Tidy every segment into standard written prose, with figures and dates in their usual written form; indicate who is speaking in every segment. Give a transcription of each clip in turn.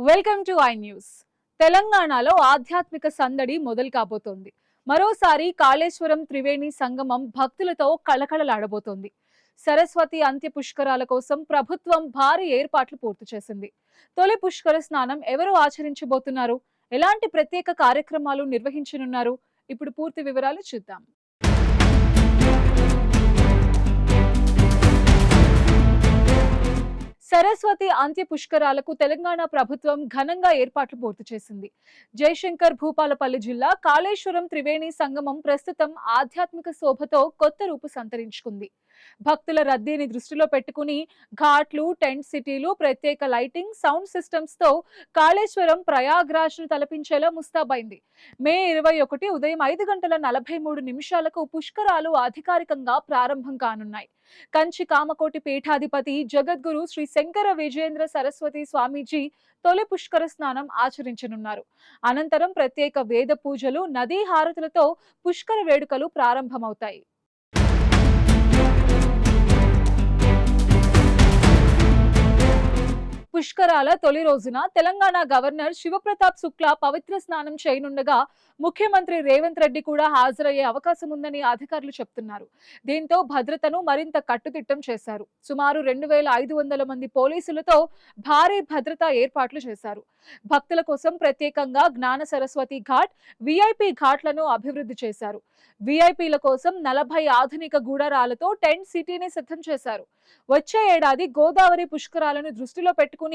Speaker 1: Welcome to I news. తెలంగాణలో ఆధ్యాత్మిక సందడి మొదలు కాబోతోంది. మరోసారి కాళేశ్వరం త్రివేణి సంగమం భక్తులతో కళకళలాడబోతోంది. సరస్వతి అంత్య పుష్కరాల కోసం ప్రభుత్వం భారీ ఏర్పాట్లు పూర్తి చేసింది. తొలి పుష్కర స్నానం ఎవరు ఆచరించబోతున్నారు, ఎలాంటి ప్రత్యేక కార్యక్రమాలు నిర్వహించనున్నారు, ఇప్పుడు పూర్తి వివరాలు చూద్దాం. సరస్వతి అంత్య పుష్కరాలకు తెలంగాణ ప్రభుత్వం ఘనంగా ఏర్పాట్లు పూర్తి చేసింది. జయశంకర్ భూపాలపల్లి జిల్లా కాళేశ్వరం త్రివేణి సంగమం ప్రస్తుతం ఆధ్యాత్మిక శోభతో కొత్త రూపు సంతరించుకుంది. భక్తుల రద్దీని దృష్టిలో పెట్టుకుని ఘాట్లు, టెంట్ సిటీలు, ప్రత్యేక లైటింగ్, సౌండ్ సిస్టమ్స్ తో కాళేశ్వరం ప్రయాగ్రాజ్ ను తలపించేలా ముస్తాబైంది. మే 21 ఉదయం 5:43 పుష్కరాలు అధికారికంగా ప్రారంభం కానున్నాయి. కంచి కామకోటి పీఠాధిపతి జగద్గురు శ్రీ శంకర విజయేంద్ర సరస్వతి స్వామీజీ తొలి పుష్కర స్నానం ఆచరించనున్నారు. అనంతరం ప్రత్యేక వేద పూజలు, నదీ హారతులతో పుష్కర వేడుకలు ప్రారంభమవుతాయి. పుష్కరాల తొలి రోజున తెలంగాణ గవర్నర్ శివప్రతాప్ శుక్లా పవిత్ర స్నానం చేయనుండగా ముఖ్యమంత్రి రేవంత్ రెడ్డి కూడా హాజరయ్యే అవకాశం ఉందని అధికారులు చెప్తున్నారు. దీంతో భద్రతను మరింత కట్టుదిట్టం చేశారు. సుమారు 2500 మంది పోలీసులతో భారీ భద్రతా ఏర్పాట్లు చేశారు. భక్తుల కోసం ప్రత్యేకంగా జ్ఞాన సరస్వతి ఘాట్, విఐపి ఘాట్లను అభివృద్ధి చేశారు. విఐపిల కోసం 40 ఆధునిక గూడారాలతో టెంట్ సిటీని సిద్ధం చేశారు. వచ్చే ఏడాది గోదావరి పుష్కరాలను దృష్టిలో పెట్టుకుని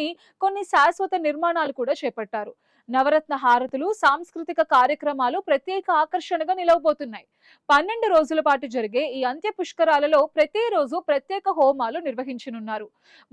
Speaker 1: కొన్ని శాశ్వత నిర్మాణాలు కూడా చేపట్టారు. నవరత్న హారతులు, సాంస్కృతిక కార్యక్రమాలు ప్రత్యేక ఆకర్షణగా నిలవబోతున్నాయి. 12 రోజుల పాటు జరిగే ఈ అంత్య పుష్కరాలలో ప్రతిరోజు ప్రత్యేక హోమాలు నిర్వహించనున్నారు.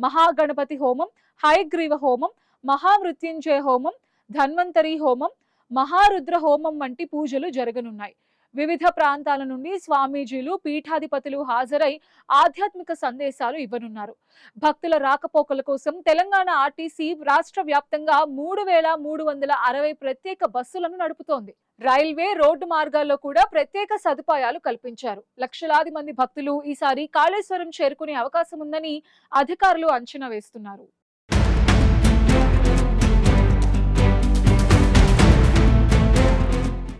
Speaker 1: మహాగణపతి హోమం, హయగ్రీవ హోమం, మహామృత్యుంజయ హోమం, ధన్వంతరి హోమం, మహారుద్ర హోమం వంటి పూజలు జరగనున్నాయి. వివిధ ప్రాంతాల నుండి స్వామీజీలు, పీఠాధిపతులు హాజరై ఆధ్యాత్మిక సందేశాలు ఇవ్వనున్నారు. భక్తుల రాకపోకల కోసం తెలంగాణ ఆర్టీసీ రాష్ట్ర వ్యాప్తంగా 3360 ప్రత్యేక బస్సులను నడుపుతోంది. రైల్వే, రోడ్డు మార్గాల్లో కూడా ప్రత్యేక సదుపాయాలు కల్పించారు. లక్షలాది మంది భక్తులు ఈసారి కాళేశ్వరం చేరుకునే అవకాశం ఉందని అధికారులు అంచనా వేస్తున్నారు.